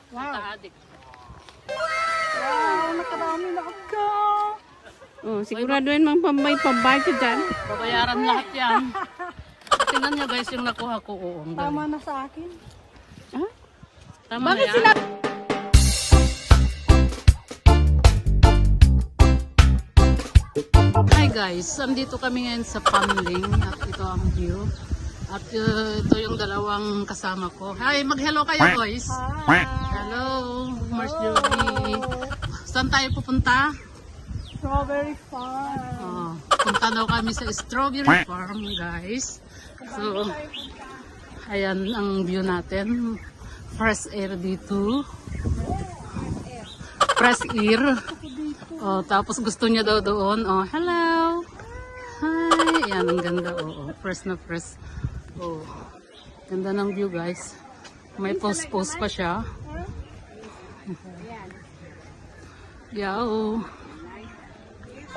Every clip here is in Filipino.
Wow. Naka-addict. Wow, nakadami na ako. Oh, siguraduhin mang pambay ko dyan. Babayaran lahat yan. Tingnan nyo guys yung nakuha ko. Oo, ang Tama galing. na sa akin. Ha? Tama Bakit na yan. sila? Hi guys, andito kami ngayon sa Panling at ito ang view. At ito yung dalawang kasama ko. Hi, mag-hello kayo boys. Hi. Hello, Mars Joby. Saan tayo pupunta? Strawberry farm. Oh, punta daw kami sa strawberry farm guys. So, ayan ang view natin. Fresh air dito. Fresh air. Oh, tapos gusto niya daw doon. Oh, hello. Hi. Ayan, ang ganda. Oh, fresh na fresh. Oh, ganda ng view guys. May post-post pa siya. Yeah, oh.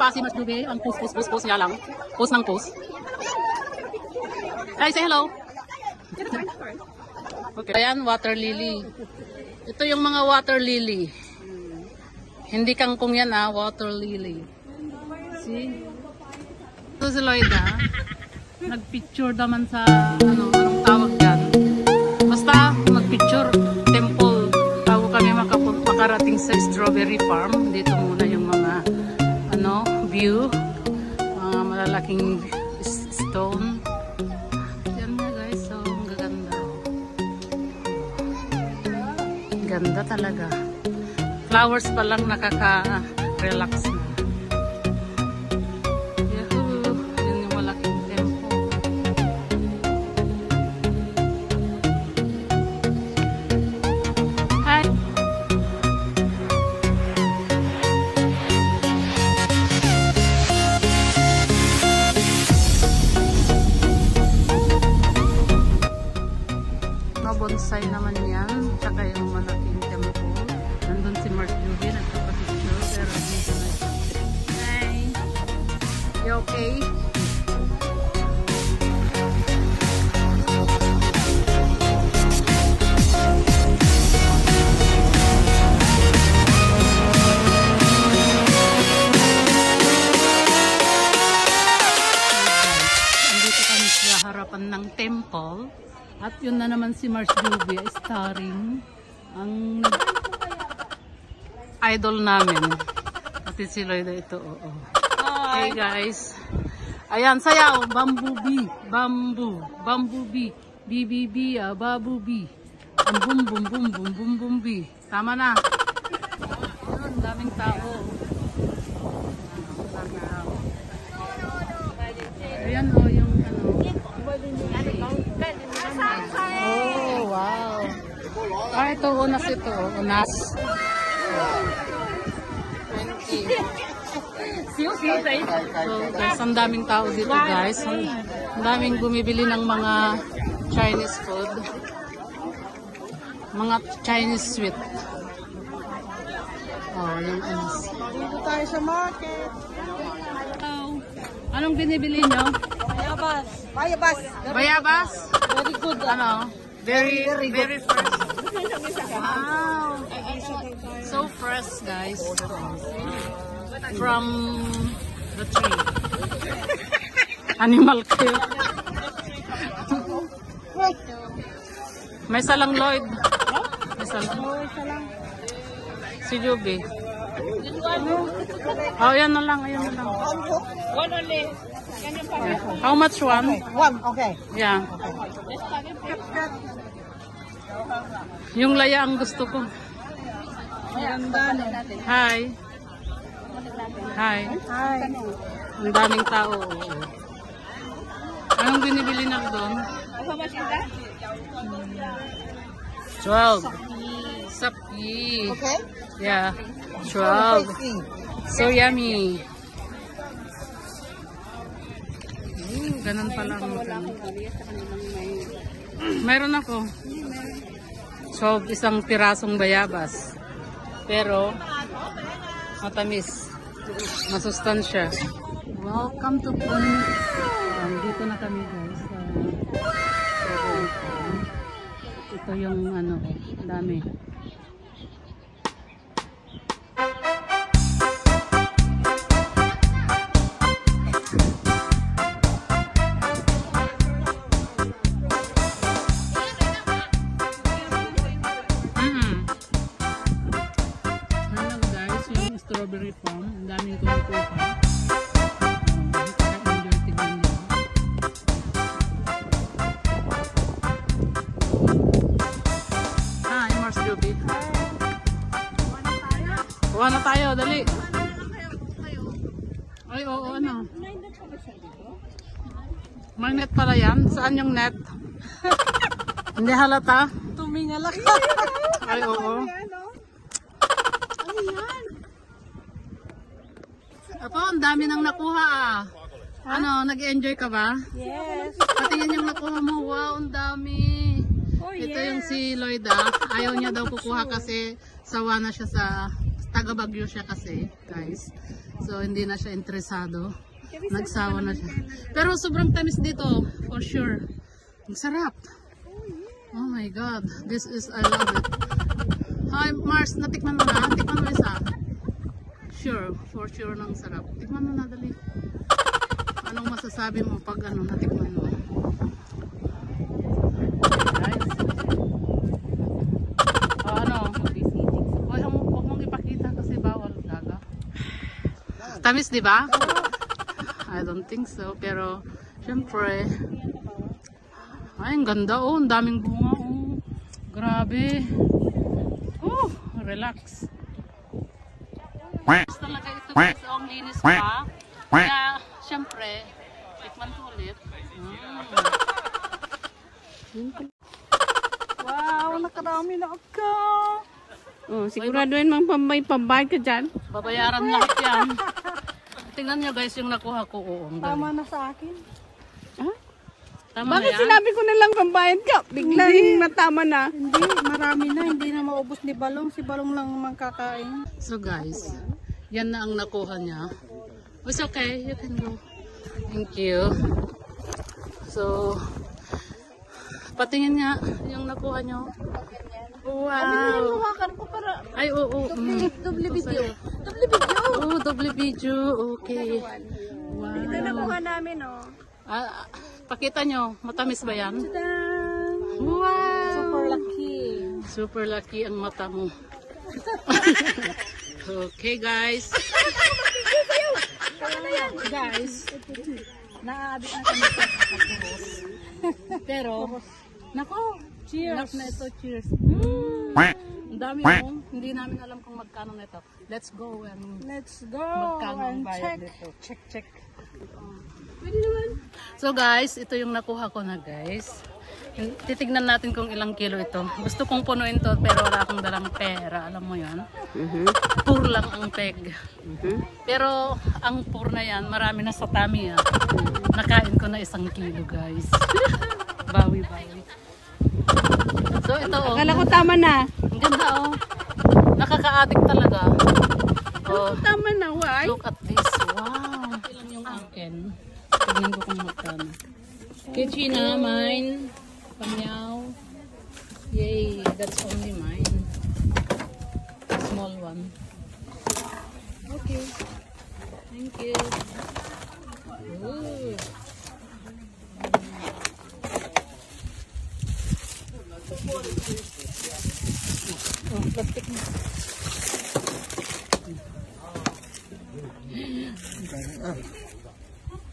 Si Mas Dube, ang post niya lang. Post ng post. Ay, say hello. Okay. Ayan, water lily. Ito yung mga water lily. Hindi kangkong yan water lily. See? Ito si Lloyda. Nagpicture naman sa, anong tawag yan. Basta, magpicture. Temple. Bago kami makarating sa strawberry farm. Dito muna yung mga, view. Mga malalaking stone. Yan nga guys. So, ang gaganda. Ganda talaga. Flowers pa lang nakaka-relax na. Yahoo! Yun yung malaking temple. Hi! Bonsai naman yan. Tsaka yung malaking temple. Nandun si Mark Juby. Nagpapapicture. Pero dito na siya. Hi! You okay? Andito kami sa harapan ng temple. At yun na naman si Mars Juby, starring ang idol namin. Pati si Lloyda ito, oo. Hey guys. Ayan, sayaw. Bamboo bee. Bamboo. Bamboo bee. BBB, babu bee. Ang boom boom boom boom boom boom bee. Tama na. Ayun, daming tao. Daming tao. Ayan o, yung oh, wow. Ito, unas ito. Unas. 20. So, guys, ang daming tao dito, guys. Ang daming bumibili ng mga Chinese food. Mga Chinese sweet. Oh, yung unas. Dito tayo sa market. Hello. Anong binibili nyo? Bayabas. Bayabas. Bayabas? Very good. Ano? Very fresh. Wow. So fresh, guys. From the tree. Animal care. May salang Lloyd. May salang. Si Juby. Oh, yan na lang. Ayan na lang. One only. Yeah. How much one? One, okay. Yeah. Yung laya ang gusto ko. Maganda, no? Hi. Hi. Hi. Ang daming tao. Anong binibili na doon? 12. Sapi. Okay? Yeah. 12. So yummy. Ganun pala ang magkano. Meron ako. 12, isang pirasong bayabas. Pero, matamis. Masustansya. Welcome to Panling. Dito na kami guys. Ito yung dami. strawberry farm. Ang daming kumukuha. Enjoy tignan nyo. Hi, Mars Joby. Kuha na tayo, dali. Ay, oo, ano. May net pala yan. Saan yung net? Hindi halata. Tumingalak. Ay, oo. Apo, ang dami nang nakuha ah. Ano, nag-enjoy ka ba? Yes. Patingin yung nakuha mo. Wow, ang dami. Ito yung si Lloyd ah. Ayaw niya daw kukuha kasi sawa na siya sa taga Baguio siya kasi, guys. So, hindi na siya interesado. Nagsawa na siya. Pero sobrang tamis dito, for sure. Ang sarap. Oh my God. This is, I love it. Hi, Mars, natikman mo na? Tikman mo isa. Sure, for sure nang sarap. Tikman mo na, dali. Anong masasabi mo pag ano, natikman mo? Guys. Oh, ano? Huwag mong ipakita kasi bawal gaga. Tamis, di ba? I don't think so, pero syempre. Ay, ang ganda oh, ang daming bunga oh. Grabe. Oh, relax. Talaga ito guys, oh, ang linis pa. Kaya, syempre, tikman ko ulit. Wow, nakarami na ako. Oh, siguraduhin mang pambayad ka dyan. Babayaran lahat yan. Tingnan nyo guys yung nakuha ko. Oo, ang Tama galing. na sa akin. Tama Bakit na yan? sinabi ko na lang pambayad ka? Biglang natama na. Hindi, marami na. Hindi na maubos ni Balong. Si Balong lang magkakain. So guys, yan na ang nakuha niya. It's okay, you can go. Thank you. So, patingin nga yung nakuha nyo. Wow! Hawakan ko para Ay, oo. doble video. Doble video. Oh, double video. Okay. Wow. Ito nakuha namin, oh. Ah, pakita nyo, matamis ba yan? Tadaan! Wow! Super lucky. Super lucky ang mata mo. Okay guys. Guys, Naabit na kami sa kapatid. pero nako, Cheers. enough na ito. Cheers. Ang dami mo. Hindi namin alam kung magkano na ito. Let's go and Let's go magkano ang and bayad check. nito. Check. Pwede naman. So guys, ito yung nakuha ko na guys. Titignan natin kung ilang kilo ito. Gusto kong punuin to pero wala akong dalang pera. Alam mo yan? Pur lang ang peg. Pero ang pur na yan, marami na sa tummy ah. Nakain ko na 1 kilo guys. Bawi-bawi. So ito oh. Akala ko tama na. Ang ganda oh. Nakaka-addict talaga. Oh. Tama na, why? Look at this. Wow. Ilan yung akin? Tignan ko kung magkano. Kay China, mine. Pamyaw. Yay, that's only mine. Small one. Okay. Thank you. Ooh. Oh, plastic na.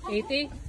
80?